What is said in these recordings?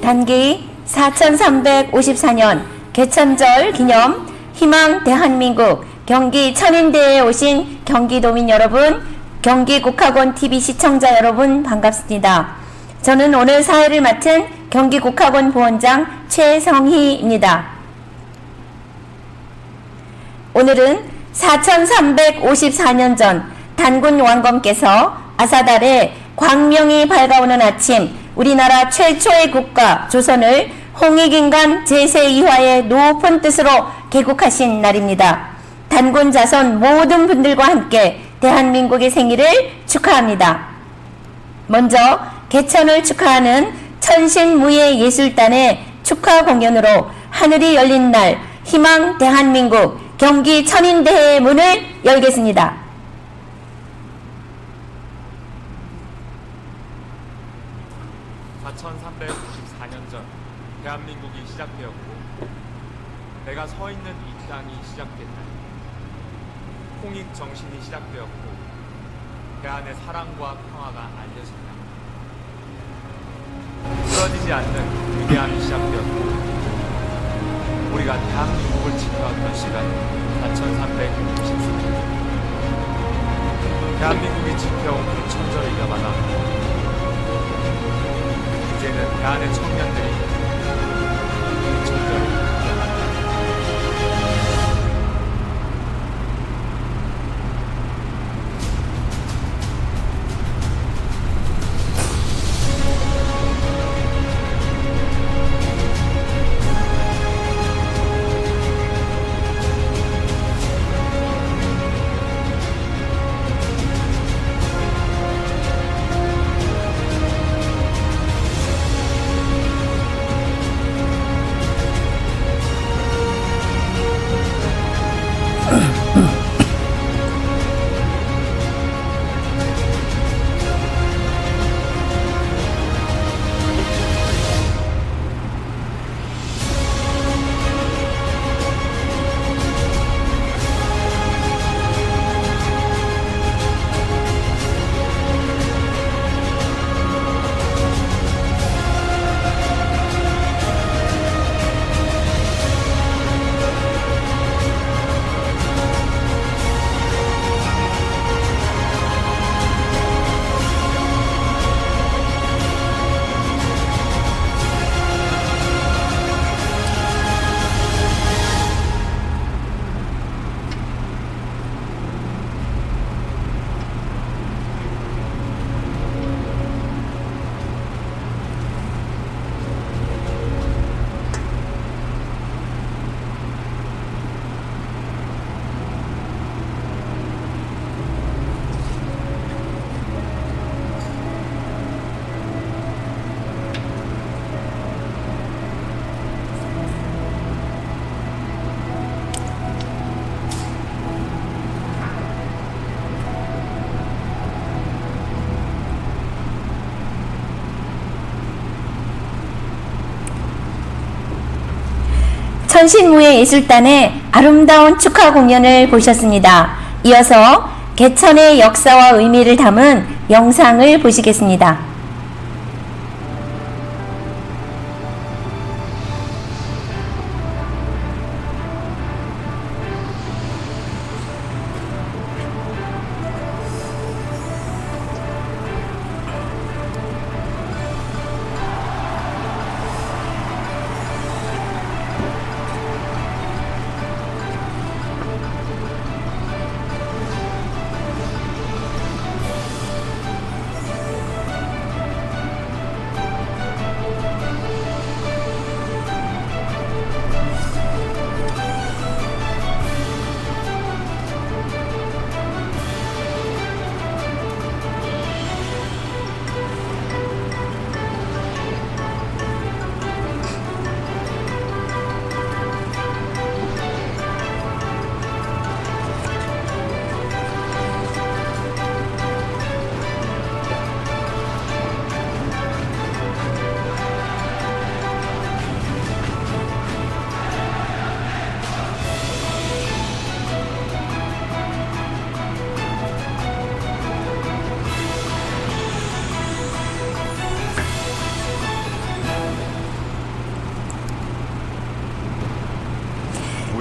단기 4354년 개천절 기념 희망 대한민국 경기 천인대에 오신 경기도민 여러분, 경기국학원 TV 시청자 여러분 반갑습니다. 저는 오늘 사회를 맡은 경기국학원 부원장 최성희입니다. 오늘은 4354년 전 단군 왕검께서 아사달에 광명이 밝아오는 아침 우리나라 최초의 국가 조선을 홍익인간 제2화의 높은 뜻으로 개국하신 날입니다. 단군 자손 모든 분들과 함께 대한민국의 생일을 축하합니다. 먼저 개천을 축하하는 천신무예 예술단의 축하 공연으로 하늘이 열린 날 희망 대한민국 경기 천인대회의 문을 열겠습니다. 전 대한민국이 시작되었고 내가 서 있는 이 땅이 시작된 날 홍익 정신이 시작되었고 대한의 사랑과 평화가 알려진 날 쓰러지지 않는 위대함이 시작되었고 우리가 대한민국을 지켜왔던 시간 4364년 대한민국이 지켜온 그 천절을 이어받아 이제는 대한의 청년들이 이 천절을 이어받는다. 천신무예 예술단의 아름다운 축하 공연을 보셨습니다. 이어서 개천의 역사와 의미를 담은 영상을 보시겠습니다.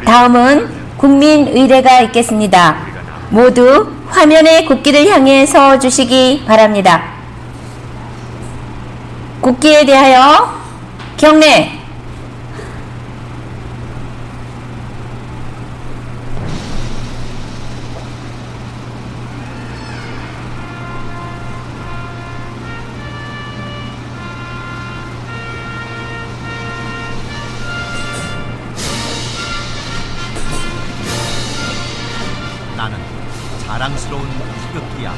다음은 국민의례가 있겠습니다. 모두 화면의 국기를 향해 서 주시기 바랍니다. 국기에 대하여 경례. 나는 자랑스러운 태극기야.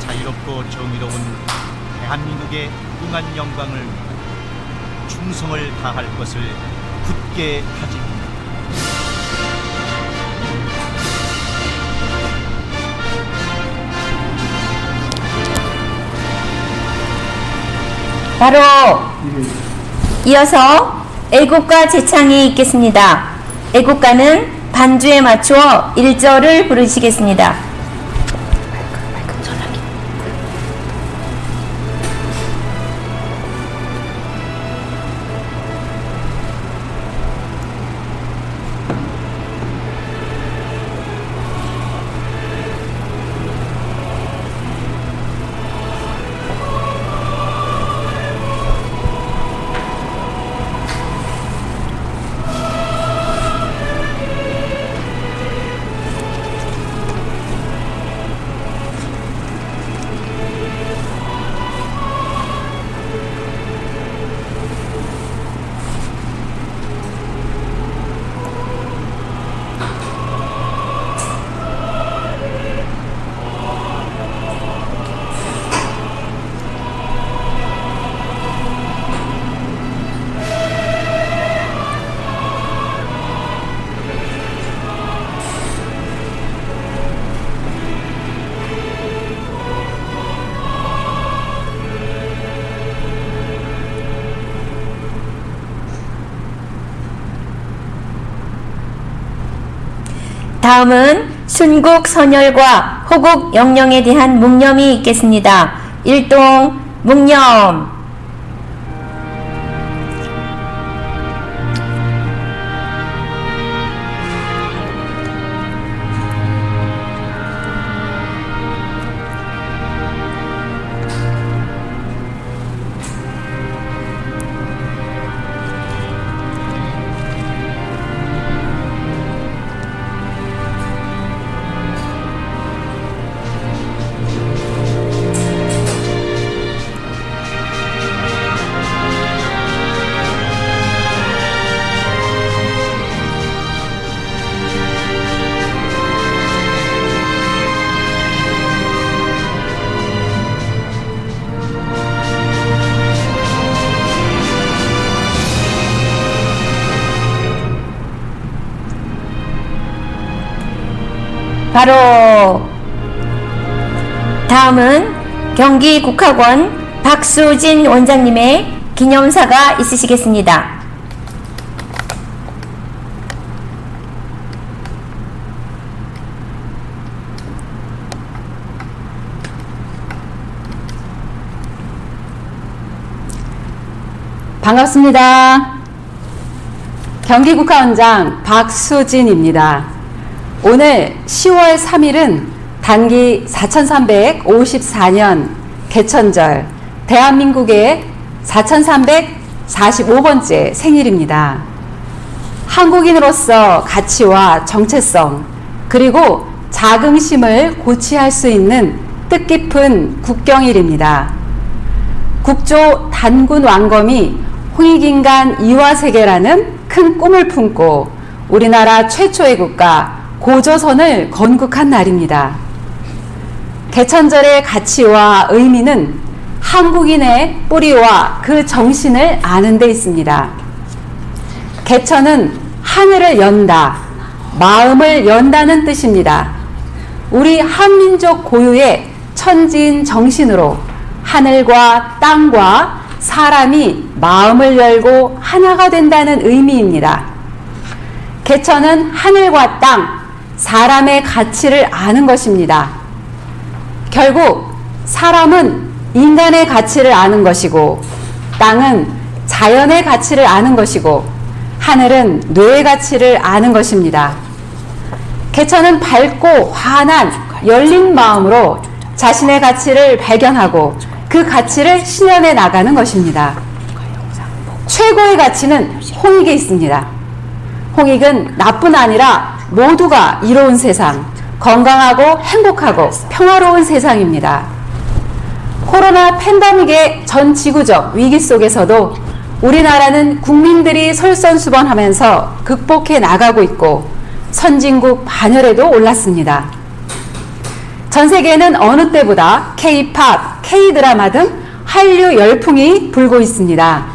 자유롭고 정의로운 대한민국의 무궁한 영광을 위해 충성을 다할 것을 굳게 다짐. 바로 이어서 애국가 제창이 있겠습니다. 애국가는 반주에 맞추어 1절을 부르시겠습니다. 다음은 순국 선열과 호국 영령에 대한 묵념이 있겠습니다. 일동 묵념. 바로 다음은 경기국학원 박수진 원장님의 기념사가 있으시겠습니다. 반갑습니다. 경기국학원장 박수진입니다. 오늘 10월 3일은 단기 4354년 개천절, 대한민국의 4345번째 생일입니다. 한국인으로서 가치와 정체성, 그리고 자긍심을 고취할 수 있는 뜻깊은 국경일입니다. 국조 단군 왕검이 홍익인간 이화세계라는 큰 꿈을 품고 우리나라 최초의 국가 고조선을 건국한 날입니다. 개천절의 가치와 의미는 한국인의 뿌리와 그 정신을 아는 데 있습니다. 개천은 하늘을 연다, 마음을 연다는 뜻입니다. 우리 한민족 고유의 천지인 정신으로 하늘과 땅과 사람이 마음을 열고 하나가 된다는 의미입니다. 개천은 하늘과 땅, 사람의 가치를 아는 것입니다. 결국 사람은 인간의 가치를 아는 것이고, 땅은 자연의 가치를 아는 것이고, 하늘은 뇌의 가치를 아는 것입니다. 개천은 밝고 환한 열린 마음으로 자신의 가치를 발견하고 그 가치를 실현해 나가는 것입니다. 최고의 가치는 홍익에 있습니다. 홍익은 나뿐 아니라 모두가 이로운 세상, 건강하고 행복하고 평화로운 세상입니다. 코로나 팬데믹의 전 지구적 위기 속에서도 우리나라는 국민들이 솔선수범하면서 극복해 나가고 있고 선진국 반열에도 올랐습니다. 전 세계에는 어느 때보다 K-팝, K-드라마 등 한류 열풍이 불고 있습니다.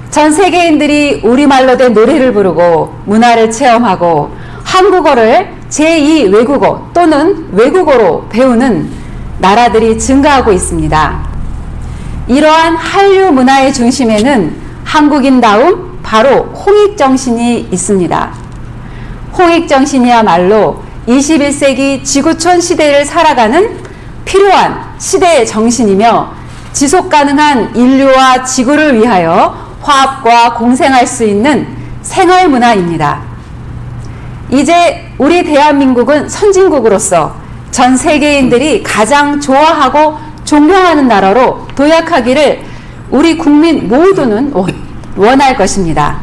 전 세계인들이 우리말로 된 노래를 부르고 문화를 체험하고 한국어를 제2 외국어 또는 외국어로 배우는 나라들이 증가하고 있습니다. 이러한 한류 문화의 중심에는 한국인다움 바로 홍익정신이 있습니다. 홍익정신이야말로 21세기 지구촌 시대를 살아가는 필요한 시대의 정신이며 지속가능한 인류와 지구를 위하여 화합과 공생할 수 있는 생활문화입니다. 이제 우리 대한민국은 선진국으로서 전 세계인들이 가장 좋아하고 존경하는 나라로 도약하기를 우리 국민 모두는 원할 것입니다.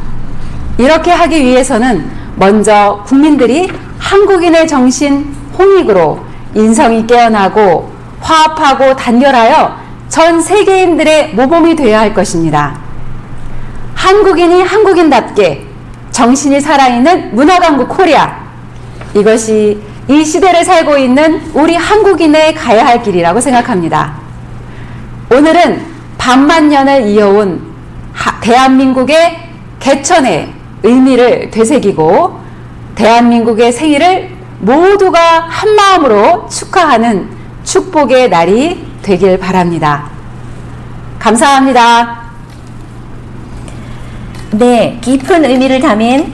이렇게 하기 위해서는 먼저 국민들이 한국인의 정신 홍익으로 인성이 깨어나고 화합하고 단결하여 전 세계인들의 모범이 되어야 할 것입니다. 한국인이 한국인답게 정신이 살아있는 문화강국 코리아, 이것이 이 시대를 살고 있는 우리 한국인의 가야 할 길이라고 생각합니다. 오늘은 반만년을 이어온 대한민국의 개천의 의미를 되새기고 대한민국의 생일을 모두가 한마음으로 축하하는 축복의 날이 되길 바랍니다. 감사합니다. 네, 깊은 의미를 담은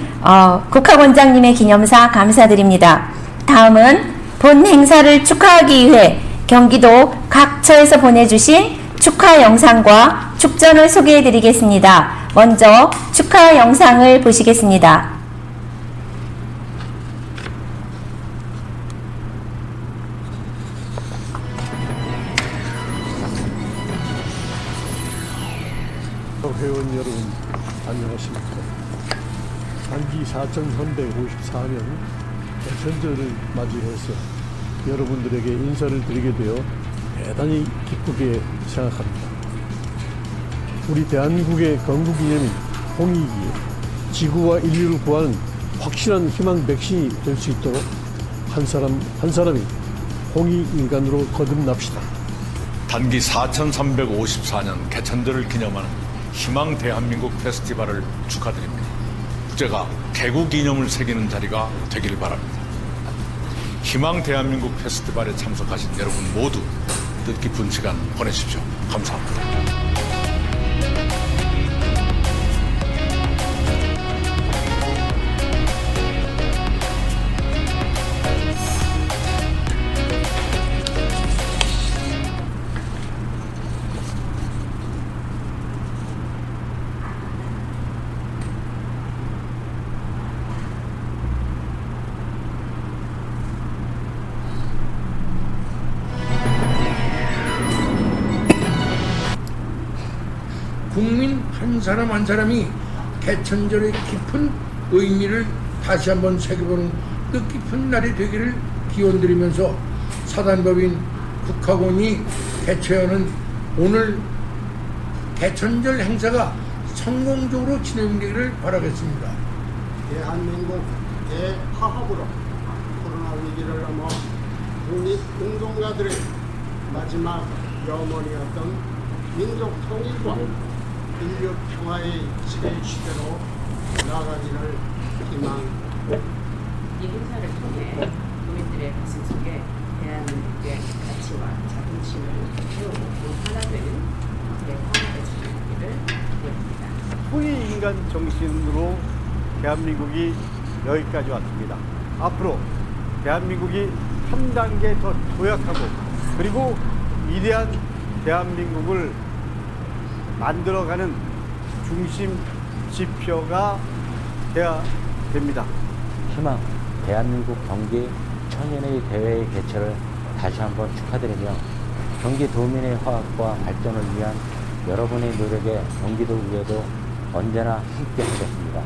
국학원장님의 기념사 감사드립니다. 다음은 본 행사를 축하하기 위해 경기도 각처에서 보내주신 축하 영상과 축전을 소개해 드리겠습니다. 먼저 축하 영상을 보시겠습니다. 회원 여러분 안녕하십니까. 단기 4354년 개천절을 맞이해서 여러분들에게 인사를 드리게 되어 대단히 기쁘게 생각합니다. 우리 대한민국의 건국기념인 홍익이 지구와 인류를 구하는 확실한 희망 백신이 될 수 있도록 한 사람 한 사람이 홍익인간으로 거듭납시다. 단기 4354년 개천절을 기념하는 희망 대한민국 페스티벌을 축하드립니다. 국제가 개국 기념을 새기는 자리가 되길 바랍니다. 희망 대한민국 페스티벌에 참석하신 여러분 모두 뜻깊은 시간 보내십시오. 감사합니다. 국민 한 사람 한 사람이 개천절의 깊은 의미를 다시 한번 새겨보는 뜻깊은 날이 되기를 기원드리면서 사단법인 국학원이 개최하는 오늘 개천절 행사가 성공적으로 진행되기를 바라겠습니다. 대한민국 대화합으로 코로나 위기를 넘어 국립운동가들의 마지막 염원이었던 민족 통일과 인류 평화의 시대로 나아가기를 희망합니다. 이 행사를 통해 국민들의 가슴 속에 대한민국의 가치와 자긍심을 세우고 하나 되는 대화가 진행하기를 기원합니다. 홍익인간 정신으로 대한민국이 여기까지 왔습니다. 앞으로 대한민국이 한 단계 더 도약하고 그리고 위대한 대한민국을 만들어가는 중심 지표가 돼야 됩니다. 희망 대한민국 경기 청년의 대회의 개최를 다시 한번 축하드리며 경기 도민의 화합과 발전을 위한 여러분의 노력에 경기도의회도 언제나 함께 하겠습니다.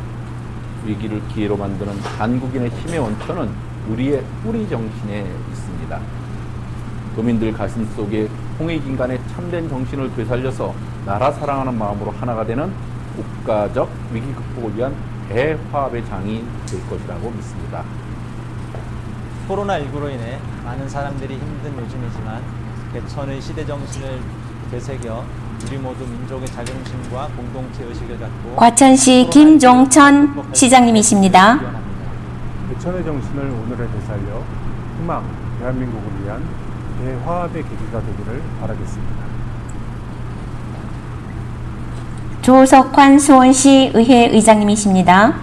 위기를 기회로 만드는 한국인의 힘의 원천은 우리의 뿌리 정신에 있습니다. 도민들 가슴 속에 홍익인간의 참된 정신을 되살려서 나라 사랑하는 마음으로 하나가 되는 국가적 위기 극복을 위한 대화합의 장이 될 것이라고 믿습니다. 코로나19로 인해 많은 사람들이 힘든 요즘이지만 개천의 시대 정신을 되새겨 우리 모두 민족의 자긍심과 공동체 의식을 갖고 과천시 김종천 시장님이십니다. 개천의 정신을 오늘에 되살려 희망 대한민국을 위한 대화합의 계기가 되기를 바라겠습니다. 조석환 수원시 의회 의장님이십니다.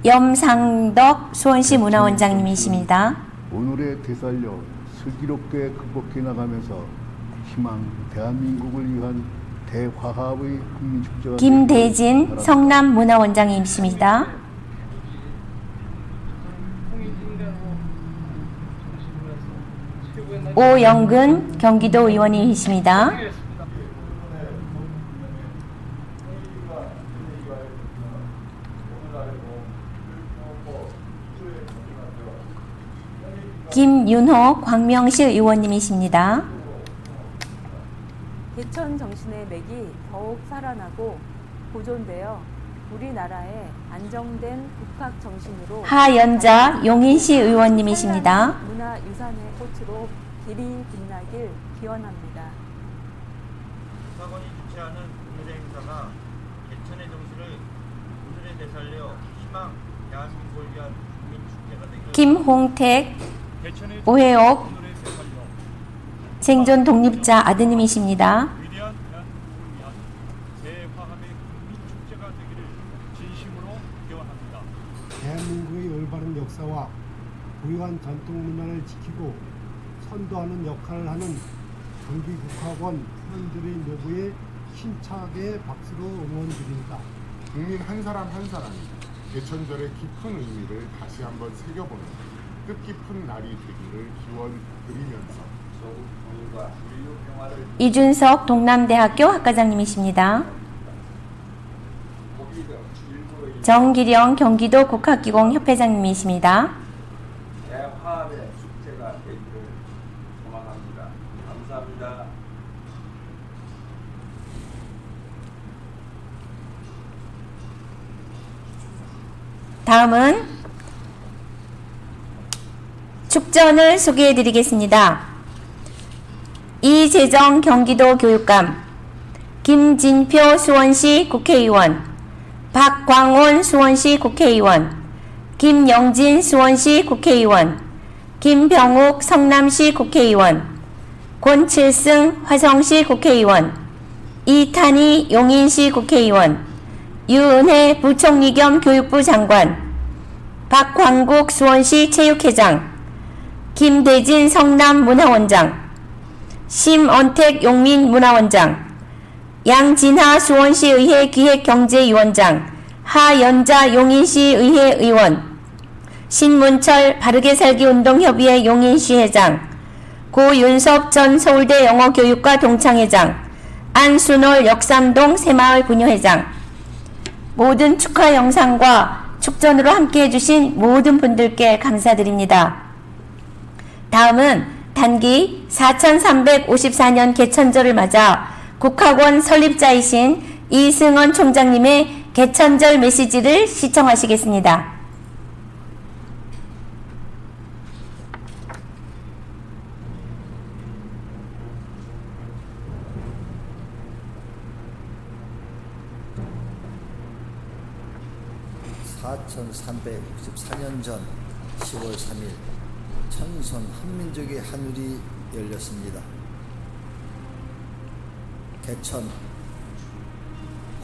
염상덕 수원시 문화원장님이십니다. 오늘에 되살려 슬기롭게 극복해 나가면서 희망 대한민국을 위한 대화합의 국민축제가 김대진 성남 문화원장님이십니다. 오영근 경기도 의원님이십니다. 김윤호 광명시 의원님이십니다. 개천 정신의 맥이 더욱 살아나고 보존되어 우리나라의 안정된 국학 정신으로 하연자 용인시 의원님이십니다. 문화유산의 꽃으로 길이 빛나길 기원합니다. 국학원이 주최하는 오늘의 행사가 개천의 정신을 오늘에 되살려 희망 대한민국을 위한 국민축제가 되길 김홍택 오해옥 생존 독립자 아드님이십니다. 위대한 대한민국을 위한 대화합의 국민축제가 되기를 진심으로 기원합니다. 대한민국의 올바른 역사와 고유한 전통 문화를 지키고 선도하는 역할을 하는 경기국학원 회원들의 노고에 힘차게 박수로 응원드립니다. 국민 한 사람 한 사람이 개천절의 깊은 의미를 다시 한번 새겨보는 뜻깊은 날이 되기를 기원드리면서 이준석 동남대학교 학과장님이십니다. 정기령 경기도 국학기공 협회장님이십니다. 대화합의 축제가 되기를 소망합니다. 감사합니다. 다음은 축전을 소개해 드리겠습니다. 이재정 경기도 교육감, 김진표 수원시 국회의원, 박광온 수원시 국회의원, 김영진 수원시 국회의원, 김병욱 성남시 국회의원, 권칠승 화성시 국회의원, 이탄희 용인시 국회의원, 유은혜 부총리 겸 교육부 장관, 박광국 수원시 체육회장, 김대진 성남 문화원장, 심언택 용민 문화원장, 양진하 수원시 의회 기획경제위원장, 하연자 용인시 의회 의원, 신문철 바르게살기운동협의회 용인시 회장, 고윤석 전 서울대 영어교육과 동창회장, 안순월 역삼동 새마을 분유회장, 모든 축하 영상과 축전으로 함께 해주신 모든 분들께 감사드립니다. 다음은 단기 4354년 개천절을 맞아 국학원 설립자이신 이승원 총장님의 개천절 메시지를 시청하시겠습니다. (4354년) 전 10월 3일 천선 한민족의 하늘이 열렸습니다. 개천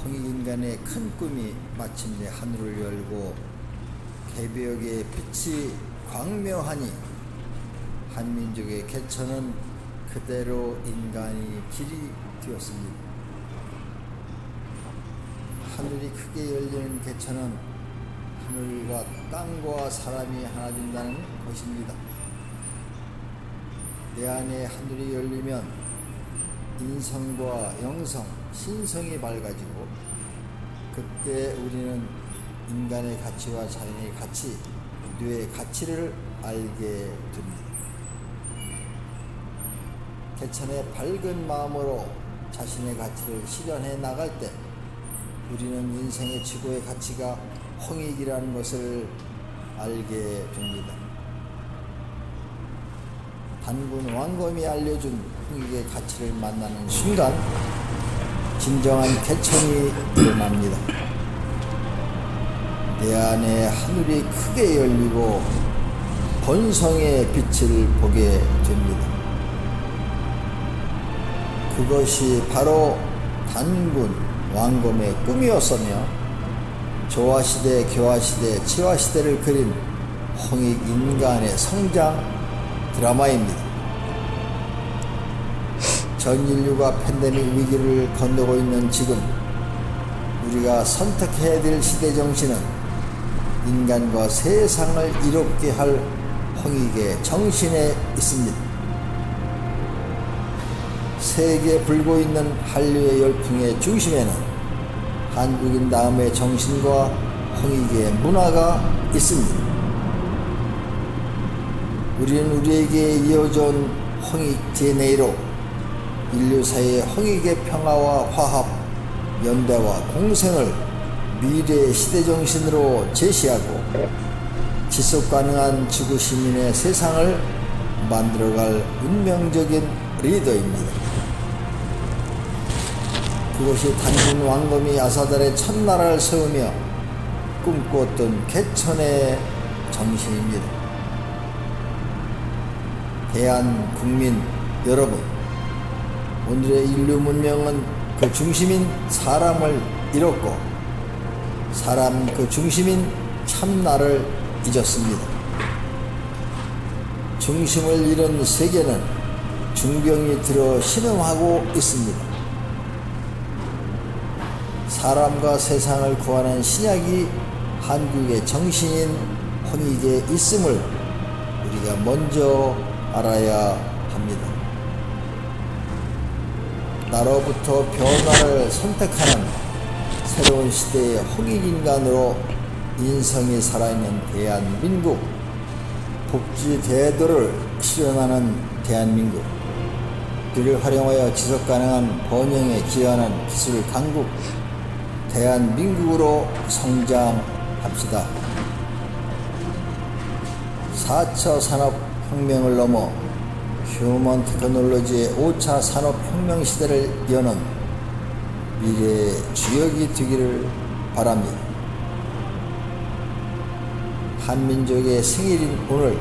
홍익인간의 큰 꿈이 마침내 하늘을 열고 개벽의 빛이 광명하니 한민족의 개천은 그대로 인간이 길이 되었습니다. 하늘이 크게 열리는 개천은 하늘과 땅과 사람이 하나 된다는 것입니다. 내 안에 하늘이 열리면 인성과 영성, 신성이 밝아지고 그때 우리는 인간의 가치와 자연의 가치, 뇌의 가치를 알게 됩니다. 개천의 밝은 마음으로 자신의 가치를 실현해 나갈 때 우리는 인생의 최고의 가치가 홍익이라는 것을 알게 됩니다. 단군 왕검이 알려준 홍익의 가치를 만나는 순간 진정한 개천이 일어납니다. 내 안에 하늘이 크게 열리고 번성의 빛을 보게 됩니다. 그것이 바로 단군 왕검의 꿈이었으며 조화시대, 교화시대, 치화시대를 그린 홍익 인간의 성장 드라마입니다. 전 인류가 팬데믹 위기를 건너고 있는 지금 우리가 선택해야 될 시대 정신은 인간과 세상을 이롭게 할 홍익의 정신에 있습니다. 세계에 불고 있는 한류의 열풍의 중심에는 한국인 다음의 정신과 홍익의 문화가 있습니다. 우리는 우리에게 이어져온 홍익 DNA로 인류사회의 홍익의 평화와 화합, 연대와 공생을 미래의 시대정신으로 제시하고 지속가능한 지구 시민의 세상을 만들어갈 운명적인 리더입니다. 그것이 단군 왕검이 아사달의 첫나라를 세우며 꿈꾸었던 개천의 정신입니다. 대한국민 여러분, 오늘의 인류 문명은 그 중심인 사람을 잃었고 사람 그 중심인 참나를 잊었습니다. 중심을 잃은 세계는 중병이 들어 신음하고 있습니다. 사람과 세상을 구하는 신약이 한국의 정신인 홍익에 있음을 우리가 먼저 알아야 합니다. 나로부터 변화를 선택하는 새로운 시대의 홍익인간으로 인성이 살아있는 대한민국, 복지 대도를 실현하는 대한민국, 이를 활용하여 지속가능한 번영에 기여하는 기술 강국 대한민국으로 성장합시다. 4차 산업혁명을 넘어 휴먼 테크놀로지의 5차 산업혁명 시대를 여는 미래의 주역이 되기를 바랍니다. 한민족의 생일인 오늘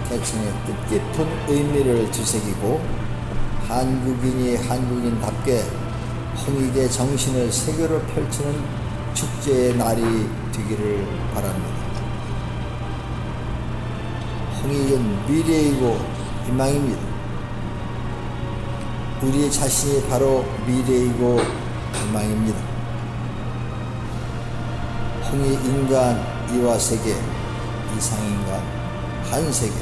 개천의 뜻깊은 의미를 되새기고 한국인이 한국인답게 홍익의 정신을 세계로 펼치는 축제의 날이 되기를 바랍니다. 홍익은 미래이고 희망입니다. 우리 자신이 바로 미래이고 희망입니다. 홍익 인간 이와 세계, 이상인간 한 세계.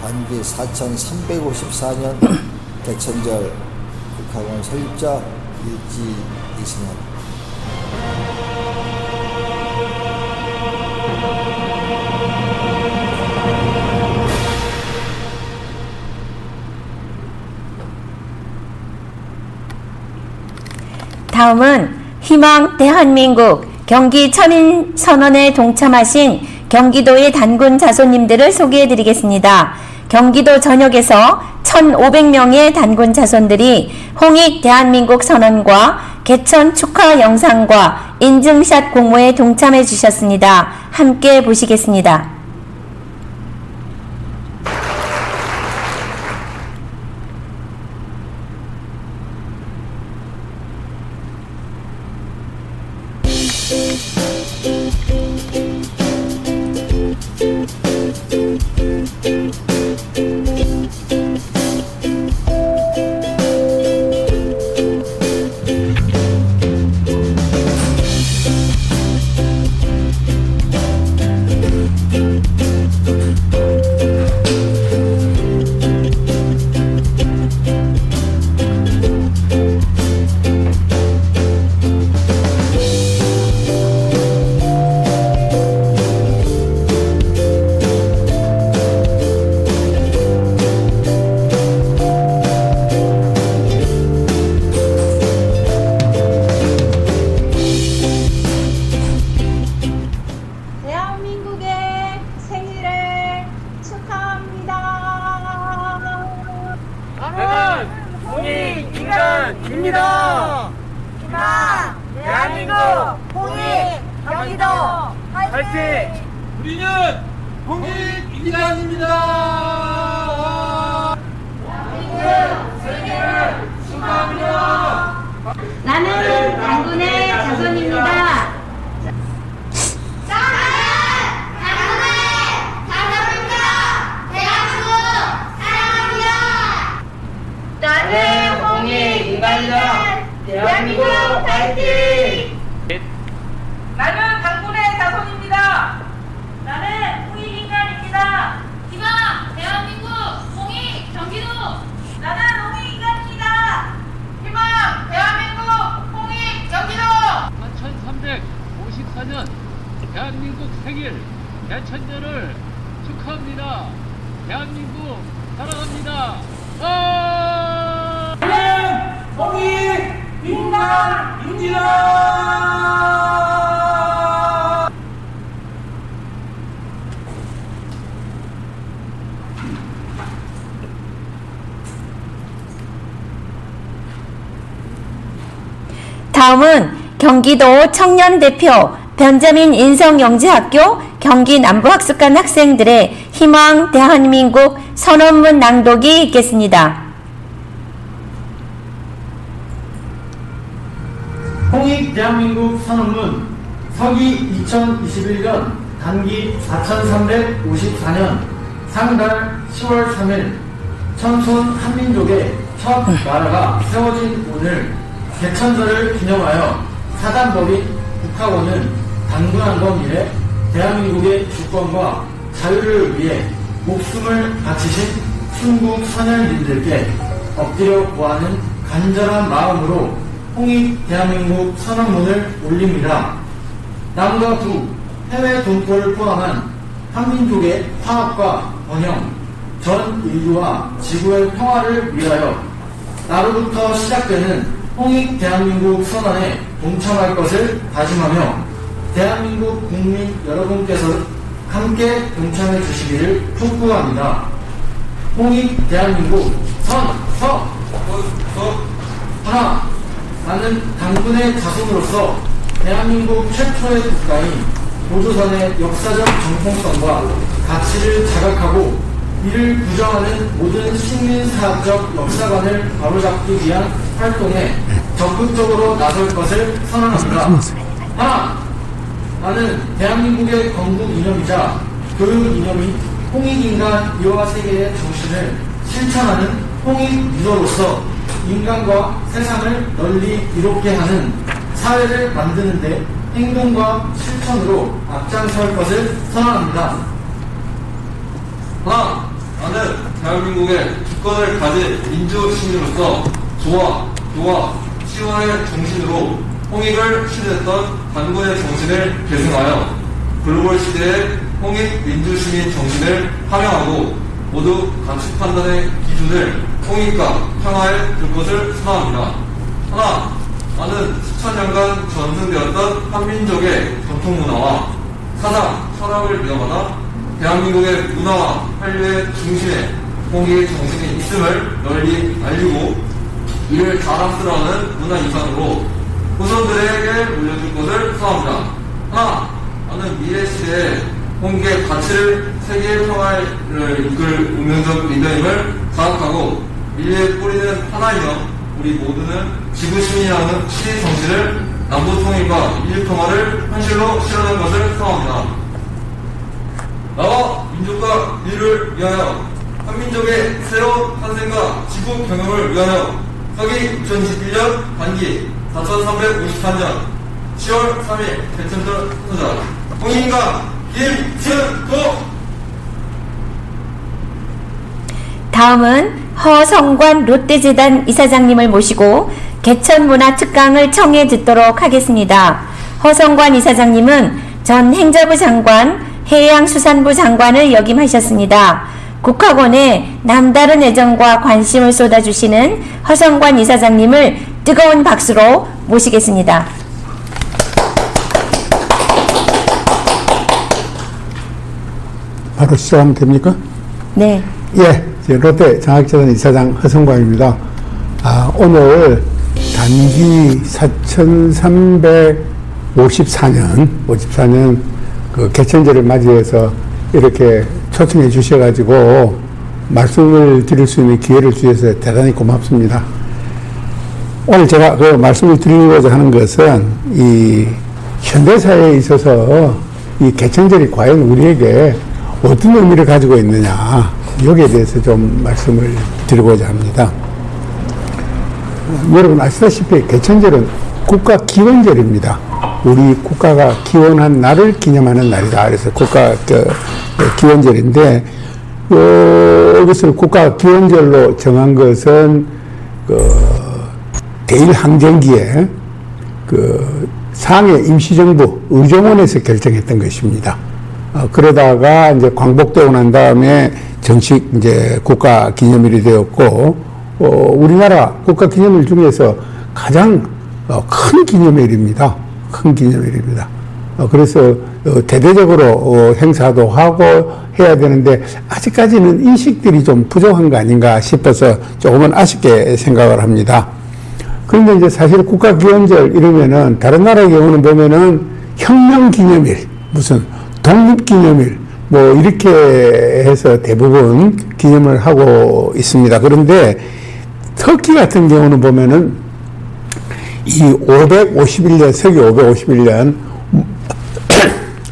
단기 4354년 개천절 국학원 설립자 일지 이승환. 다음은 희망 대한민국 경기 천인 선언에 동참하신 경기도의 단군 자손님들을 소개해 드리겠습니다. 경기도 전역에서 1,500명의 단군 자손들이 홍익 대한민국 선언과 개천 축하 영상과 인증샷 공모에 동참해 주셨습니다. 함께 보시겠습니다. 축하합니다. 희망 대한민국 홍익 경기도 화이팅! 우리는 홍익인간입니다. 세계를 축하합니다. 나는 단군의 자손입니다. 나는 홍익인간이다. 대한민국 화이팅! 나는 당군의 자손입니다. 나는 홍익인간입니다. 희망 대한민국 홍익 경기도. 나는 홍익인간입니다. 희망 대한민국 홍익 경기도. 4354년 대한민국 생일 개천절을 축하합니다. 대한민국 사랑합니다. 나는 홍익인간입니다. 다음은 경기도 청년대표 변자민 인성영재학교 경기남부학습관 학생들의 희망 대한민국 선언문 낭독이 있겠습니다. 홍익 대한민국 선언문 서기 2021년 단기 4354년 상달 10월 3일 천손 한민족의 첫 나라가 세워진 오늘 개천절을 기념하여 사단법인 국학원은 단군한 검 이래 대한민국의 주권과 자유를 위해 목숨을 바치신 순국 선열님들께 엎드려 구하는 간절한 마음으로 홍익 대한민국 선언문을 올립니다. 남과 부, 해외 동포를 포함한 한민족의 화합과 번영, 전 인류와 지구의 평화를 위하여 나로부터 시작되는 홍익 대한민국 선언에 동참할 것을 다짐하며 대한민국 국민 여러분께서 함께 동참해 주시기를 촉구합니다. 홍익 대한민국 하나, 나는 당군의 자손으로서 대한민국 최초의 국가인 도조선의 역사적 정통성과 가치를 자각하고 이를 부정하는 모든 식민사학적 역사관을 바로잡기 위한 활동에 적극적으로 나설 것을 선언합니다. 하나, 나는 대한민국의 건국 이념이자 교육 이념인 홍익인간 이와 세계의 정신을 실천하는 홍익 리더로서 인간과 세상을 널리 이롭게 하는 사회를 만드는 데 행동과 실천으로 앞장설 것을 선언합니다. 하나, 나는 대한민국의 주권을 가진 민주 시민으로서 조화, 교화, 치유의 정신으로 홍익을 실현했던 단군의 정신을 계승하여 글로벌 시대의 홍익 민주시민 정신을 함양하고 모두 가치 판단의 기준을 홍익과 평화에 둘 것을 선언합니다. 하나, 나는 수천 년간 전승되었던 한민족의 전통문화와 사상, 철학을 이어받아 대한민국의 문화와 한류의 중심에 홍익의 정신이 있음을 널리 알리고 이를 자랑스러워하는 문화유산으로 후손들에게 물려줄 것을 선언합니다. 하나, 나는 미래 시대에 홍익의 가치를 세계의 평화를 이끌 운명적 리더임을 자각하고 인류의 뿌리는 하나이며 우리 모두는 지구 시민이라는 시대 정신을 남북 통일과 인류 평화를 현실로 실현할 것을 선언합니다. 나와 민족과 인류를 위하여 한민족의 새로운 탄생과 지구 경영을 위하여 서기 2021년 단기 4354년 10월 3일 개천절 소자 홍익인간 김승도. 다음은 허성관 롯데재단 이사장님을 모시고 개천문화특강을 청해 듣도록 하겠습니다. 허성관 이사장님은 전 행정부 장관, 해양수산부 장관을 역임하셨습니다. 국학원에 남다른 애정과 관심을 쏟아주시는 허성관 이사장님을 뜨거운 박수로 모시겠습니다. 바로 시작하면 됩니까? 네. 예, 롯데 장학재단 이사장 허성광입니다. 오늘 단기 4354년 그 개천절을 맞이해서 이렇게 초청해 주셔가지고 말씀을 드릴 수 있는 기회를 주셔서 대단히 고맙습니다. 오늘 제가 그 말씀을 드리고자 하는 것은 이 현대사회에 있어서 이 개천절이 과연 우리에게 어떤 의미를 가지고 있느냐, 여기에 대해서 좀 말씀을 드리고자 합니다. 여러분 아시다시피 개천절은 국가 기원절입니다. 우리 국가가 기원한 날을 기념하는 날이다. 그래서 국가 기원절인데, 이것을 국가 기원절로 정한 것은 대일 항쟁기에 상해 임시정부 의정원에서 결정했던 것입니다. 그러다가 이제 광복되고 난 다음에 정식 이제 국가 기념일이 되었고, 우리나라 국가 기념일 중에서 가장 큰 기념일입니다. 큰 기념일입니다. 그래서 대대적으로 행사도 하고 해야 되는데 아직까지는 인식들이 좀 부족한 거 아닌가 싶어서 조금은 아쉽게 생각을 합니다. 그런데 이제 사실 국가기원절 이러면은 다른 나라의 경우는 보면은 혁명기념일, 무슨 독립기념일, 뭐 이렇게 해서 대부분 기념을 하고 있습니다. 그런데 터키 같은 경우는 보면은 이 551년, 세기 551년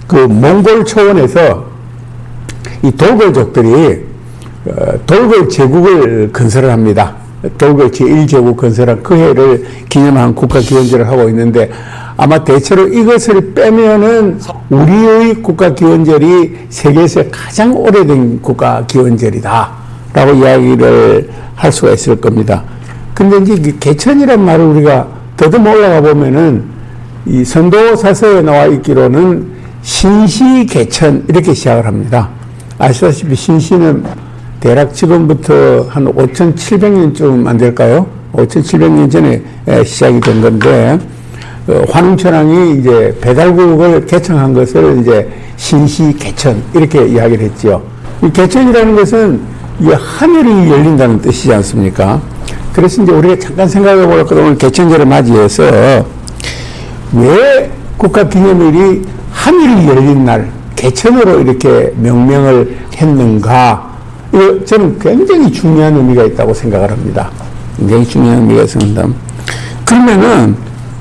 그 몽골 초원에서 이 돌골족들이 돌골 제국을 건설을 합니다. 돌골 제1제국 건설한 그 해를 기념한 국가기원절을 하고 있는데, 아마 대체로 이것을 빼면은 우리의 국가기원절이 세계에서 가장 오래된 국가기원절이다 라고 이야기를 할 수가 있을 겁니다. 근데 이제 개천이란 말을 우리가 더듬어 올라가 보면은 이 선도사서에 나와 있기로는 신시개천 이렇게 시작을 합니다. 아시다시피 신시는 대략 지금부터 한 5,700년쯤 안 될까요? 5,700년 전에 시작이 된 건데, 환웅천왕이 이제 배달국을 개청한 것을 이제 신시개천 이렇게 이야기를 했죠. 이 개천이라는 것은 이 하늘이 열린다는 뜻이지 않습니까? 그래서 이제 우리가 잠깐 생각해 보니까 오늘 개천절을 맞이해서 왜 국가기념일이 하늘이 열린 날, 개천으로 이렇게 명명을 했는가? 이거 저는 굉장히 중요한 의미가 있다고 생각을 합니다. 굉장히 중요한 의미가 있습니다. 그러면은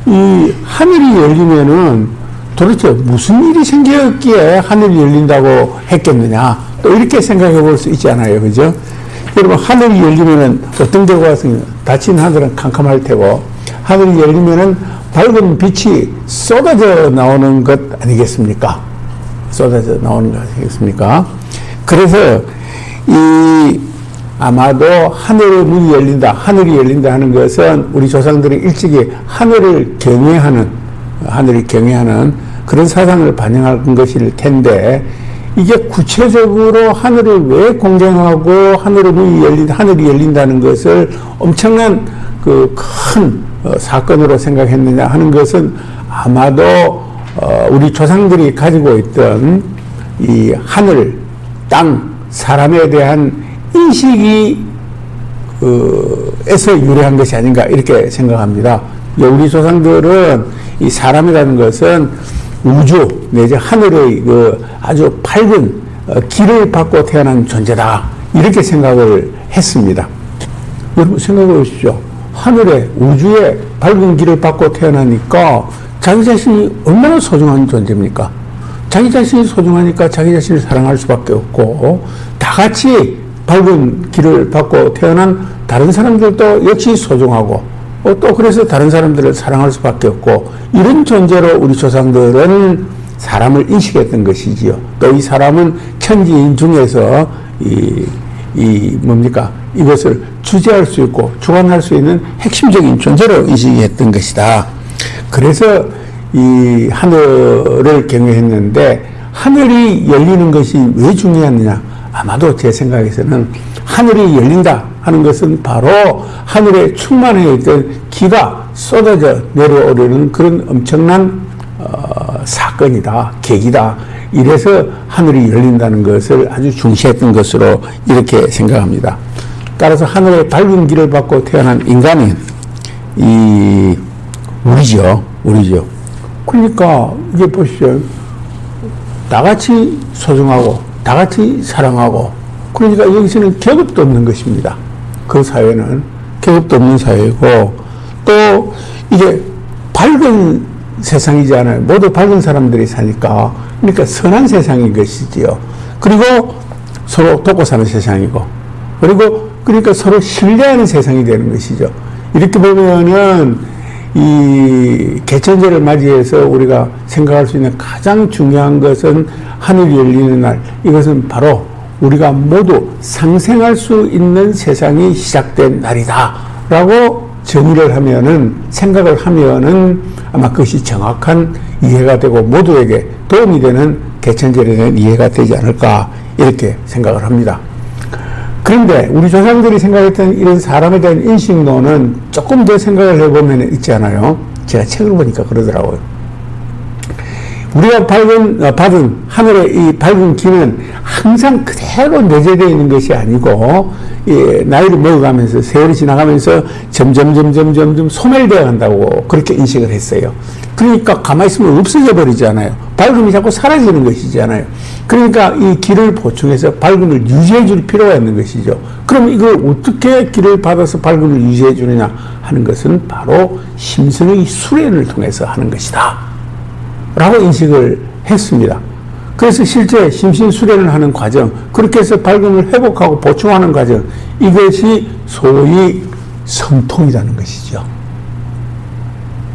이 하늘이 열리면은 도대체 무슨 일이 생겼기에 하늘이 열린다고 했겠느냐? 또 이렇게 생각해 볼 수 있지 않아요, 그죠? 여러분, 하늘이 열리면은 어떤 경우가 있습니까? 닫힌 하늘은 캄캄할 테고, 하늘이 열리면은 밝은 빛이 쏟아져 나오는 것 아니겠습니까? 쏟아져 나오는 것 아니겠습니까? 그래서 아마도 하늘의 문이 열린다, 하늘이 열린다 하는 것은 우리 조상들이 일찍이 하늘을 경외하는 그런 사상을 반영한 것일 텐데, 이게 구체적으로 하늘을 왜 공경하고 하늘이 열린다는 것을 엄청난 그 큰 사건으로 생각했느냐 하는 것은 아마도 우리 조상들이 가지고 있던 이 하늘, 땅, 사람에 대한 인식이 에서 유래한 것이 아닌가 이렇게 생각합니다. 우리 조상들은 이 사람이라는 것은 우주 내지 하늘의 그 아주 밝은 길을 받고 태어난 존재다 이렇게 생각을 했습니다. 여러분 생각해 보십시오. 하늘에 우주에 밝은 길을 받고 태어나니까 자기 자신이 얼마나 소중한 존재입니까? 자기 자신이 소중하니까 자기 자신을 사랑할 수밖에 없고, 다 같이 밝은 길을 받고 태어난 다른 사람들도 역시 소중하고, 또 그래서 다른 사람들을 사랑할 수밖에 없고, 이런 존재로 우리 조상들은 사람을 인식했던 것이지요. 또 이 사람은 천지인 중에서 이것을 주재할 수 있고 주관할 수 있는 핵심적인 존재로 인식했던 것이다. 그래서 이 하늘을 경외했는데, 하늘이 열리는 것이 왜 중요했느냐? 아마도 제 생각에서는 하늘이 열린다 하는 것은 바로 하늘에 충만해 있던 기가 쏟아져 내려오려는 그런 엄청난 사건이다, 계기다. 이래서 하늘이 열린다는 것을 아주 중시했던 것으로 이렇게 생각합니다. 따라서 하늘의 밝은 길을 받고 태어난 인간은 우리죠. 그러니까 이게 보시죠. 다 같이 소중하고 다 같이 사랑하고, 그러니까 여기서는 계급도 없는 것입니다. 그 사회는 계급도 없는 사회이고, 또 이게 밝은 세상이잖아요. 모두 밝은 사람들이 사니까. 그러니까 선한 세상인 것이지요. 그리고 서로 돕고 사는 세상이고, 그리고 그러니까 서로 신뢰하는 세상이 되는 것이죠. 이렇게 보면은 이 개천절을 맞이해서 우리가 생각할 수 있는 가장 중요한 것은 하늘이 열리는 날, 이것은 바로 우리가 모두 상생할 수 있는 세상이 시작된 날이다 라고 정의를 하면은, 생각을 하면은 아마 그것이 정확한 이해가 되고 모두에게 도움이 되는 개천절에 대한 이해가 되지 않을까, 이렇게 생각을 합니다. 그런데 우리 조상들이 생각했던 이런 사람에 대한 인식론은 조금 더 생각을 해보면 있잖아요. 제가 책을 보니까 그러더라고요. 우리가 받은 하늘의 이 밝은 기는 항상 그대로 내재되어 있는 것이 아니고, 나이를 먹어가면서, 세월이 지나가면서 점점 소멸되어 간다고 그렇게 인식을 했어요. 그러니까 가만히 있으면 없어져 버리잖아요. 밝음이 자꾸 사라지는 것이잖아요. 그러니까 이 기를 보충해서 밝음을 유지해 줄 필요가 있는 것이죠. 그럼 이걸 어떻게 기를 받아서 밝음을 유지해 주느냐 하는 것은 바로 심성의 수련을 통해서 하는 것이다 라고 인식을 했습니다. 그래서 실제 심신수련을 하는 과정, 그렇게 해서 밝음을 회복하고 보충하는 과정, 이것이 소위 성통이라는 것이죠.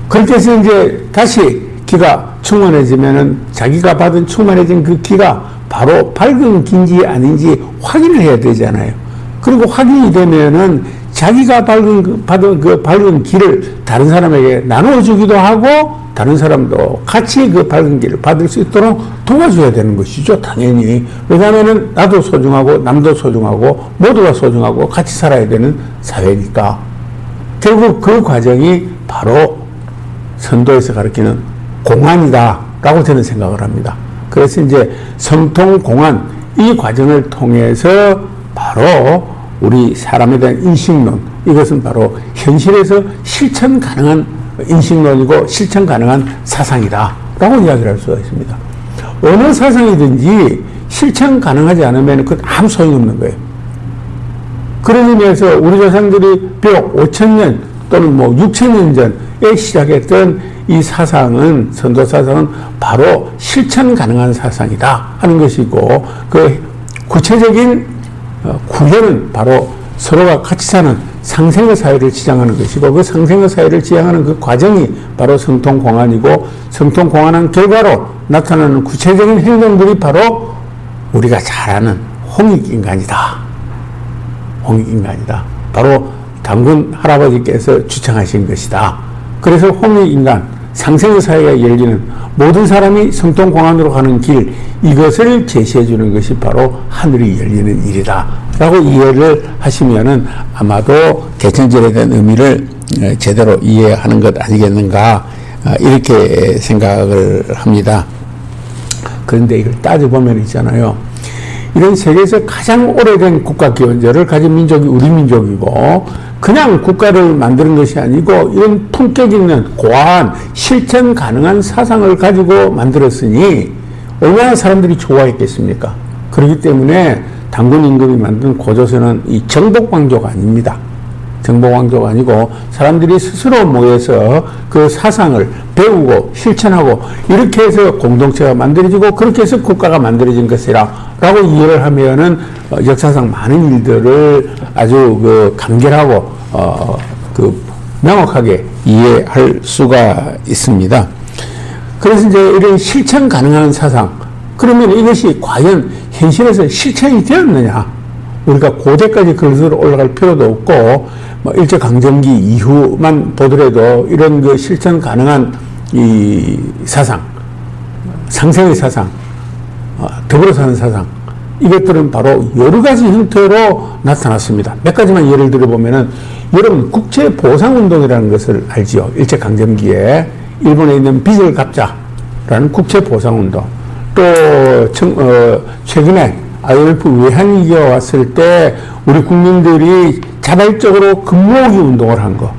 그렇게 해서 이제 다시 기가 충만해지면은 자기가 받은 충만해진 그 기가 바로 밝은 기인지 아닌지 확인을 해야 되잖아요. 그리고 확인이 되면은 자기가 받은 그 밝은 기를 다른 사람에게 나누어주기도 하고, 다른 사람도 같이 그 밝은 길을 받을 수 있도록 도와줘야 되는 것이죠, 당연히. 왜냐하면은 나도 소중하고 남도 소중하고 모두가 소중하고 같이 살아야 되는 사회니까. 결국 그 과정이 바로 선도에서 가르치는 공안이다 라고 저는 생각을 합니다. 그래서 이제 성통공안, 이 과정을 통해서 바로 우리 사람에 대한 인식론, 이것은 바로 현실에서 실천 가능한 인식론이고 실천 가능한 사상이다 라고 이야기를 할 수가 있습니다. 어느 사상이든지 실천 가능하지 않으면 그건 아무 소용없는 거예요. 그런 의미에서 우리 조상들이 비록 5,000년 또는 6,000년 전에 시작했던 이 사상은, 선도 사상은 바로 실천 가능한 사상이다 하는 것이고, 그 구체적인 구현은 바로 서로가 같이 사는 상생의 사회를 지향하는 것이고, 그 상생의 사회를 지향하는 그 과정이 바로 성통공안이고, 성통공안한 결과로 나타나는 구체적인 행동들이 바로 우리가 잘 아는 홍익인간이다. 홍익인간이다. 바로 당군 할아버지께서 주창하신 것이다. 그래서 홍익인간, 상생의 사회가 열리는 모든 사람이 성통공안으로 가는 길, 이것을 제시해 주는 것이 바로 하늘이 열리는 일이다 라고 이해를 하시면은 아마도 개천절에 대한 의미를 제대로 이해하는 것 아니겠는가, 이렇게 생각을 합니다. 그런데 이걸 따져보면 있잖아요. 이런 세계에서 가장 오래된 국가기원절을 가진 민족이 우리 민족이고, 그냥 국가를 만드는 것이 아니고 이런 품격 있는 고안, 실천 가능한 사상을 가지고 만들었으니 얼마나 사람들이 좋아했겠습니까? 그렇기 때문에 당군 임금이 만든 고조선은 이 정복왕조가 아닙니다. 정복왕조가 아니고 사람들이 스스로 모여서 그 사상을 배우고 실천하고 이렇게 해서 공동체가 만들어지고 그렇게 해서 국가가 만들어진 것이라 라고 이해를 하면은 역사상 많은 일들을 아주 그 간결하고 명확하게 이해할 수가 있습니다. 그래서 이제 이런 실천 가능한 사상, 그러면 이것이 과연 현실에서 실천이 되었느냐? 우리가 고대까지 그것으로 올라갈 필요도 없고, 일제강점기 이후만 보더라도 이런 그 실천 가능한 이 사상, 상생의 사상, 더불어 사는 사상, 이것들은 바로 여러 가지 형태로 나타났습니다. 몇 가지만 예를 들어보면은, 여러분, 국제보상운동이라는 것을 알지요. 일제강점기에 일본에 있는 빚을 갚자라는 국제보상운동. 또, 최근에 IMF 외환위기가 왔을 때 우리 국민들이 자발적으로 근무하기 운동을 한 거.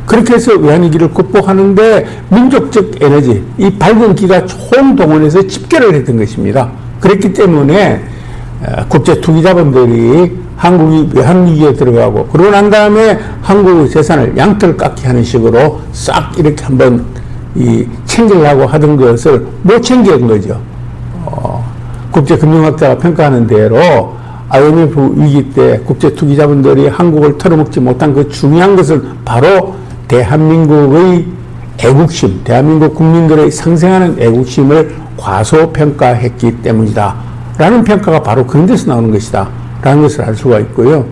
그렇게 해서 외환위기를 극복하는데 민족적 에너지, 이 밝은 기가 총동원해서 집결을 했던 것입니다. 그랬기 때문에 국제 투기자본들이 한국이 외환위기에 들어가고 그러고 난 다음에 한국의 재산을 양털 깎기 하는 식으로 싹 이렇게 한번 챙기려고 하던 것을 못 챙긴 거죠. 국제금융학자가 평가하는 대로 IMF 위기 때 국제 투기자본들이 한국을 털어먹지 못한 그 중요한 것은 바로 대한민국의 애국심, 대한민국 국민들의 상생하는 애국심을 과소평가했기 때문이다 라는 평가가 바로 그런 데서 나오는 것이다 라는 것을 알 수가 있고요.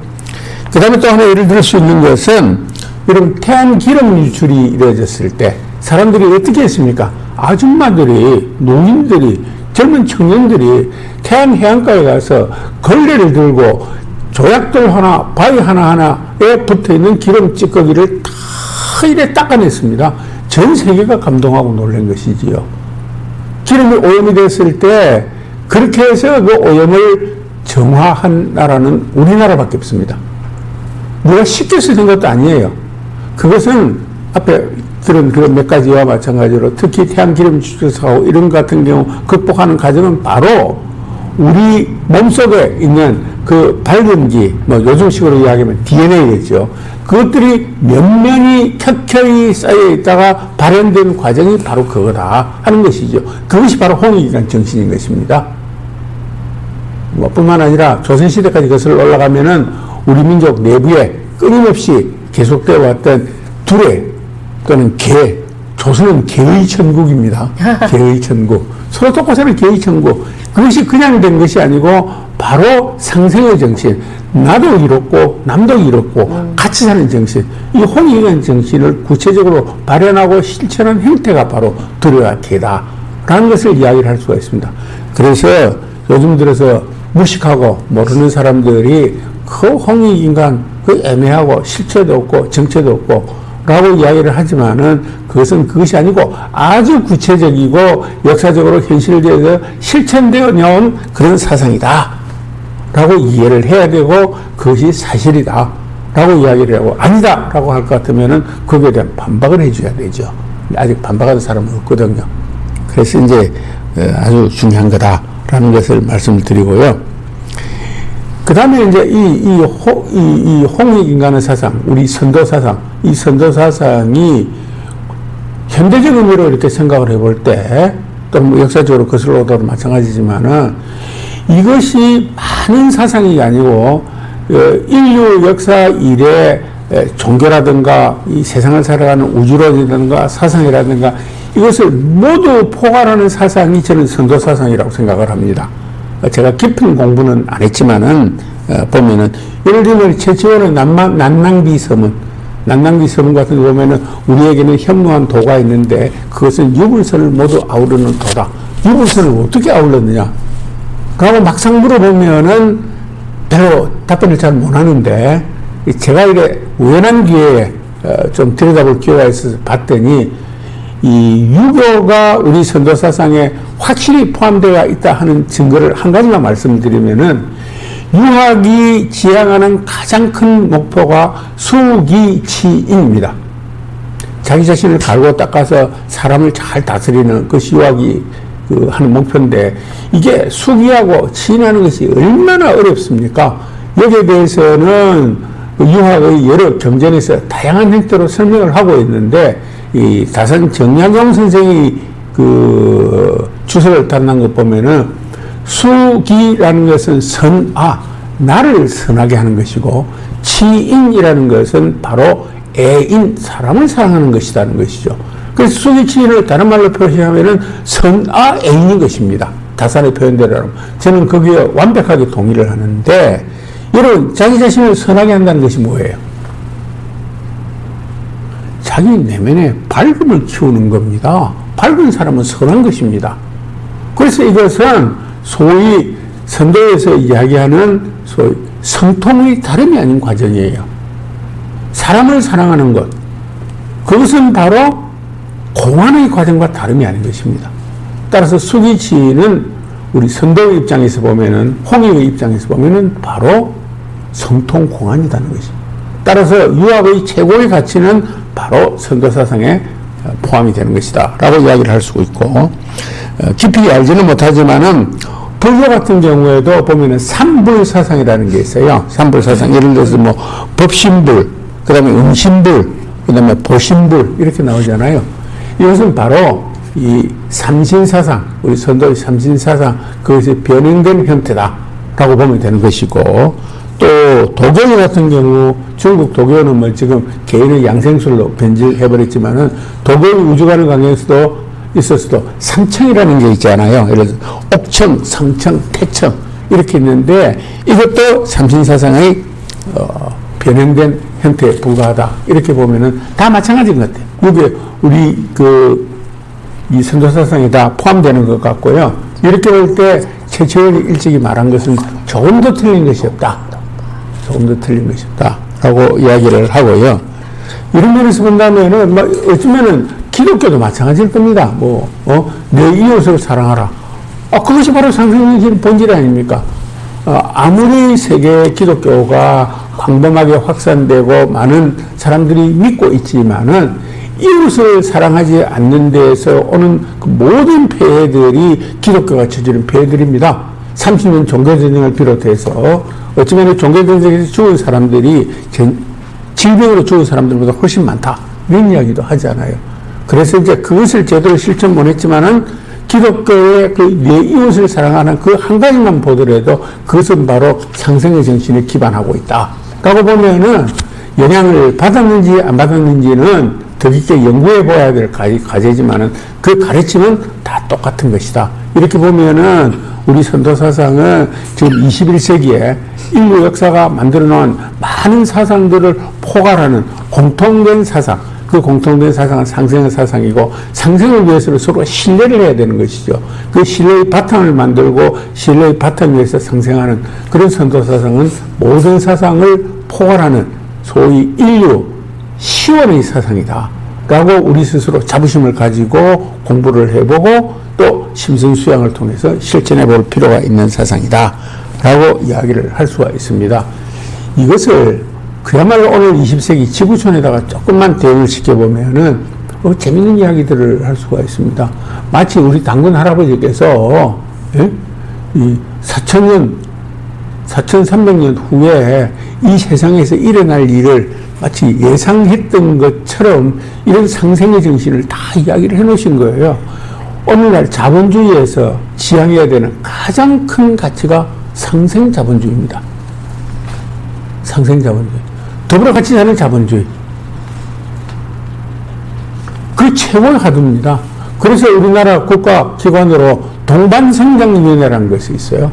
그 다음에 또 하나 예를 들 수 있는 것은 여러분 태안기름 유출이 이루어졌을 때 사람들이 어떻게 했습니까? 아줌마들이, 노인들이, 젊은 청년들이 태안 해안가에 가서 걸레를 들고 조약돌 하나, 바위 하나하나에 붙어있는 기름 찌꺼기를 다 이래 닦아냈습니다. 전 세계가 감동하고 놀란 것이지요. 기름이 오염이 됐을 때 그렇게 해서 그 오염을 정화한 나라는 우리나라밖에 없습니다. 누가 쉽게 쓰는 것도 아니에요. 그것은 앞에 그런 몇 가지와 마찬가지로 특히 태양기름 추출사고 이런 같은 경우 극복하는 과정은 바로 우리 몸속에 있는 그 밝은기, 뭐 요즘식으로 이야기하면 DNA겠죠. 그것들이 면면이 켜켜이 쌓여 있다가 발현된 과정이 바로 그거다 하는 것이죠. 그것이 바로 홍익기간 정신인 것입니다. 뭐 뿐만 아니라 조선시대까지 거슬러 올라가면은 우리 민족 내부에 끊임없이 계속되어 왔던 두레 또는 개, 조선은 개의 천국입니다. 개의 천국. 서로 똑같이 사는 개의 천국. 그것이 그냥 된 것이 아니고 바로 상생의 정신. 나도 이롭고 남도 이롭고 같이 사는 정신. 이 홍익기간 정신을 구체적으로 발현하고 실천한 형태가 바로 두레와 개다 라는 것을 이야기를 할 수가 있습니다. 그래서 요즘 들어서 무식하고 모르는 사람들이 그 홍익인간 그 애매하고 실체도 없고 정체도 없고 라고 이야기를 하지만은 그것은 그것이 아니고 아주 구체적이고 역사적으로 현실되어서 실천되어 나온 그런 사상이다 라고 이해를 해야 되고 그것이 사실이다 라고 이야기를 하고 아니다 라고 할 것 같으면은 거기에 대한 반박을 해줘야 되죠. 아직 반박하는 사람은 없거든요. 그래서 이제 아주 중요한 거다라는 것을 말씀을 드리고요. 그 다음에 이제 이 홍익인간의 사상, 우리 선도 사상, 이 선도 사상이 현대적 의미로 이렇게 생각을 해볼 때, 또 뭐 역사적으로 거슬러 오더라도 마찬가지지만은 이것이 많은 사상이 아니고, 인류 역사 이래 종교라든가 이 세상을 살아가는 우주론이라든가 사상이라든가 이것을 모두 포괄하는 사상이 저는 선도 사상이라고 생각을 합니다. 제가 깊은 공부는 안 했지만은 보면은 예를 들면 최치원의 난낭비 서문 같은 거 보면은 우리에게는 현무한 도가 있는데 그것은 유불선을 모두 아우르는 도다. 유불선을 어떻게 아울렀느냐? 그러고 막상 물어보면은 별로 답변을 잘 못하는데 제가 이게 우연한 기회에 좀 들여다볼 기회가 있어서 봤더니 이 유교가 우리 선도 사상에 확실히 포함되어 있다 하는 증거를 한 가지만 말씀드리면은 유학이 지향하는 가장 큰 목표가 수기치인입니다. 자기 자신을 갈고 닦아서 사람을 잘 다스리는 것이 유학이 하는 목표인데 이게 수기하고 치인하는 것이 얼마나 어렵습니까? 여기에 대해서는 유학의 여러 경전에서 다양한 형태로 설명을 하고 있는데 이 다산 정약용 선생이 그 주석을担난 것 보면은 수기라는 것은 나를 선하게 하는 것이고 치인이라는 것은 바로 애인, 사람을 사랑하는 것이라는 것이죠. 그래서 수기치인을 다른 말로 표시하면은 애인인 것입니다. 다산의 표현대로. 저는 거기에 완벽하게 동의를 하는데 여러분 자기 자신을 선하게 한다는 것이 뭐예요? 자기 내면에 밝음을 키우는 겁니다. 밝은 사람은 선한 것입니다. 그래서 이것은 소위 선도에서 이야기하는 소위 성통의 다름이 아닌 과정이에요. 사람을 사랑하는 것, 그것은 바로 공안의 과정과 다름이 아닌 것입니다. 따라서 수기치는 우리 선도의 입장에서 보면은, 홍익의 입장에서 보면은 바로 성통공안이라는 것입니다. 따라서 유학의 최고의 가치는 바로 선도사상에 포함이 되는 것이다 라고 이야기를 할 수 있고, 깊이 알지는 못하지만은 불교 같은 경우에도 보면은 삼불사상이라는 게 있어요. 삼불사상, 예를 들어서 뭐 법신불, 그 다음에 음신불, 그 다음에 보신불 이렇게 나오잖아요. 이것은 바로 이 삼신사상, 우리 선도의 삼신사상, 그것이 변형된 형태다라고 보면 되는 것이고, 또 도교 같은 경우 중국 도교는 뭐 지금 개인의 양생술로 변질해버렸지만은 도교 우주관을 강의에서도 있었어도 삼청이라는 게 있잖아요. 예를 들어서 옥청, 성청, 태청 이렇게 있는데 이것도 삼신사상의 변형된 형태에 불과하다 이렇게 보면은 다 마찬가지인 것 같아요. 이게 우리 이 선도사상에 다 포함되는 것 같고요. 이렇게 볼 때 최초원이 일찍이 말한 것은 조금도 틀린 것이 없다. 조금도 틀린 것이 없다라고 이야기를 하고요. 이런 면에서 본다면은 뭐 어쩌면은 기독교도 마찬가지일 겁니다. 내 이웃을 사랑하라. 그것이 바로 상생의 본질 아닙니까? 아무리 세계 기독교가 광범하게 확산되고 많은 사람들이 믿고 있지만은 이웃을 사랑하지 않는 데에서 오는 그 모든 폐해들이 기독교가 저지른 폐해들입니다. 30년 종교전쟁을 비롯해서 어쩌면 종교전쟁에서 죽은 사람들이 질병으로 죽은 사람들보다 훨씬 많다. 이런 이야기도 하잖아요. 그래서 이제 그것을 제대로 실천 못했지만은 기독교의 그 내 이웃을 사랑하는 그 한 가지만 보더라도 그것은 바로 상생의 정신에 기반하고 있다. 라고 보면은 영향을 받았는지 안 받았는지는 더 깊게 연구해 봐야 될 과제지만은 그 가르침은 다 똑같은 것이다. 이렇게 보면은 우리 선도사상은 지금 21세기에 인류 역사가 만들어 놓은 많은 사상들을 포괄하는 공통된 사상, 그 공통된 사상은 상생의 사상이고 상생을 위해서는 서로 신뢰를 해야 되는 것이죠. 그 신뢰의 바탕을 만들고 신뢰의 바탕 위에서 상생하는 그런 선도사상은 모든 사상을 포괄하는 소위 인류 시원의 사상이다 라고 우리 스스로 자부심을 가지고 공부를 해보고 또 심승수양을 통해서 실천해 볼 필요가 있는 사상이다 라고 이야기를 할 수가 있습니다. 이것을 그야말로 오늘 20세기 지구촌에다가 조금만 대응을 시켜보면은 재밌는 이야기들을 할 수가 있습니다. 마치 우리 당군 할아버지께서 이 4,300년 후에 이 세상에서 일어날 일을 마치 예상했던 것처럼 이런 상생의 정신을 다 이야기를 해놓으신 거예요. 오늘날 자본주의에서 지향해야 되는 가장 큰 가치가 상생자본주의입니다. 상생자본주의. 더불어 같이 사는 자본주의. 그 최고의 화두입니다. 그래서 우리나라 국가기관으로 동반성장위원회라는 것이 있어요.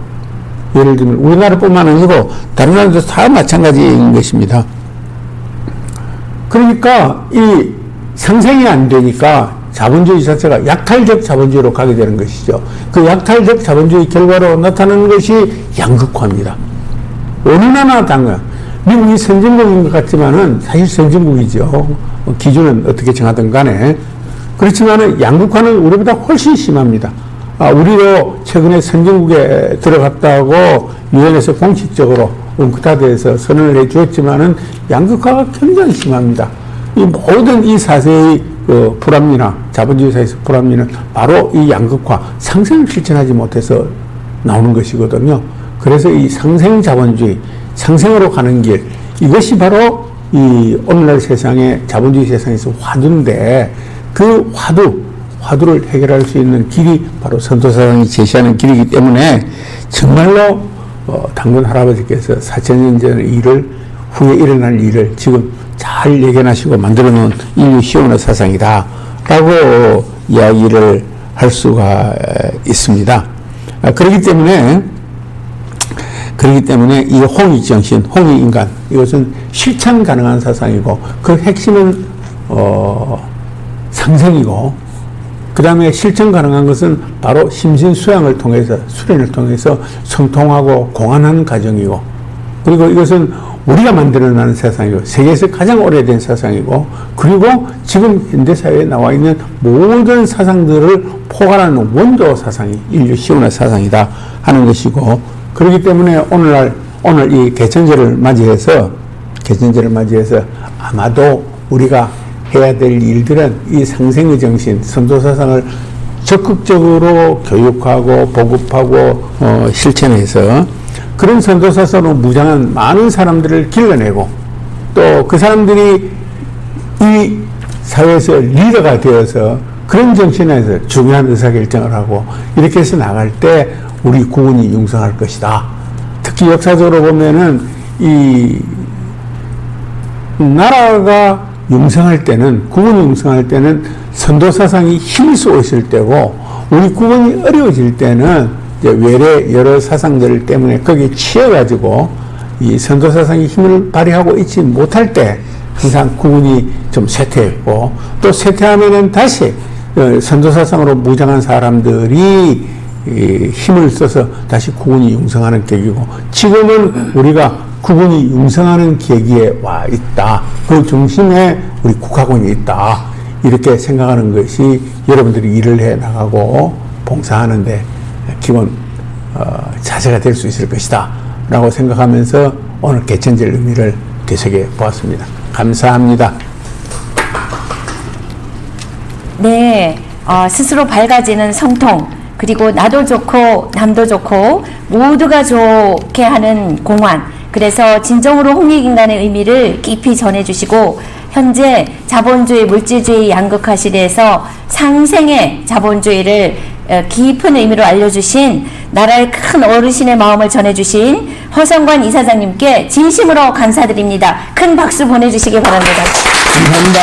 예를 들면 우리나라뿐만 아니고 다른 나라도 다 마찬가지인 것입니다. 그러니까 이 상생이 안 되니까 자본주의 자체가 약탈적 자본주의로 가게 되는 것이죠. 그 약탈적 자본주의 결과로 나타나는 것이 양극화입니다. 어느 나라나 당연 미국이 선진국인 것 같지만은 사실 선진국이죠. 기준은 어떻게 정하든 간에. 그렇지만은 양극화는 우리보다 훨씬 심합니다. 우리도 최근에 선진국에 들어갔다고 유엔에서 공식적으로 UNCTAD에서 선언을 해 주었지만은 양극화가 굉장히 심합니다. 이 모든 이 사세의 불합리나 자본주의 사회에서 불합리는 바로 이 양극화, 상생을 실천하지 못해서 나오는 것이거든요. 그래서 이 상생 자본주의, 상생으로 가는 길, 이것이 바로 이 오늘날 세상에 자본주의 세상에서 화두인데 그 화두를 해결할 수 있는 길이 바로 선도사상이 제시하는 길이기 때문에 정말로 당군 할아버지께서 4,000년 전의 일을 후에 일어날 일을 지금 잘 예견하시고 만들어 놓은 인류 시온의 사상이다 라고 이야기를 할 수가 있습니다. 그렇기 때문에 이 홍익정신, 홍익인간 이것은 실천 가능한 사상이고 그 핵심은 상생이고 그 다음에 실천 가능한 것은 바로 심신수양을 통해서 수련을 통해서 성통하고 공안하는 과정이고 그리고 이것은 우리가 만들어내는 세상이고 세계에서 가장 오래된 사상이고 그리고 지금 현대사회에 나와 있는 모든 사상들을 포괄하는 원조 사상이 인류 시온의 사상이다 하는 것이고 그렇기 때문에 오늘 이 개천절을 맞이해서 아마도 우리가 해야 될 일들은 이 상생의 정신, 선도사상을 적극적으로 교육하고 보급하고 실천해서 그런 선도사상으로 무장한 많은 사람들을 길러내고 또 그 사람들이 이 사회에서 리더가 되어서 그런 정신에서 중요한 의사결정을 하고 이렇게 해서 나갈 때 우리 국군이 융성할 것이다. 특히 역사적으로 보면은 이 나라가 융성할 때는, 국군이 융성할 때는 선도사상이 힘을 쓰고 있을 때고 우리 국군이 어려워질 때는 이제 외래 여러 사상들 때문에 거기에 치여가지고 이 선도사상이 힘을 발휘하고 있지 못할 때 항상 국군이 좀 쇠퇴했고 또 쇠퇴하면은 다시 선도사상으로 무장한 사람들이 힘을 써서 다시 국군이 융성하는 계기고 지금은 우리가 국군이 융성하는 계기에 와 있다. 그 중심에 우리 국가군이 있다. 이렇게 생각하는 것이 여러분들이 일을 해 나가고 봉사하는데 기본 자세가 될 수 있을 것이다. 라고 생각하면서 오늘 개천절 의미를 되새겨 보았습니다. 감사합니다. 네, 스스로 밝아지는 성통, 그리고 나도 좋고 남도 좋고 모두가 좋게 하는 공환, 그래서 진정으로 홍익인간의 의미를 깊이 전해주시고 현재 자본주의, 물질주의 양극화 시대에서 상생의 자본주의를 깊은 의미로 알려주신 나라의 큰 어르신의 마음을 전해주신 허성관 이사장님께 진심으로 감사드립니다. 큰 박수 보내주시기 바랍니다. 감사합니다.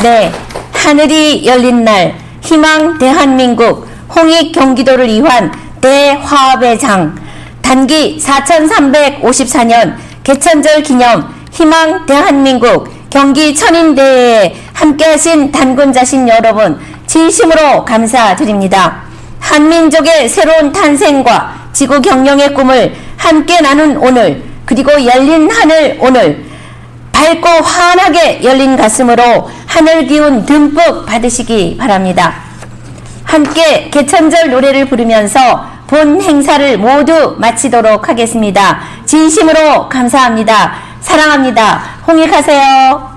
네, 하늘이 열린 날 희망 대한민국 홍익 경기도를 위한 대화합의 장 단기 4354년 개천절 기념 희망 대한민국 경기 천인대회에 함께하신 단군자신 여러분 진심으로 감사드립니다. 한민족의 새로운 탄생과 지구 경영의 꿈을 함께 나눈 오늘, 그리고 열린 하늘 오늘, 밝고 환하게 열린 가슴으로 하늘 기운 듬뿍 받으시기 바랍니다. 함께 개천절 노래를 부르면서 본 행사를 모두 마치도록 하겠습니다. 진심으로 감사합니다. 사랑합니다. 홍익하세요.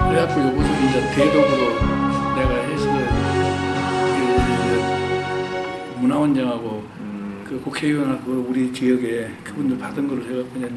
그래갖고 요것을 이제 대독으로 내가 해서 문화원장하고 그 국회의원하고 우리 지역에 그분들 받은 걸로 해갖고 그냥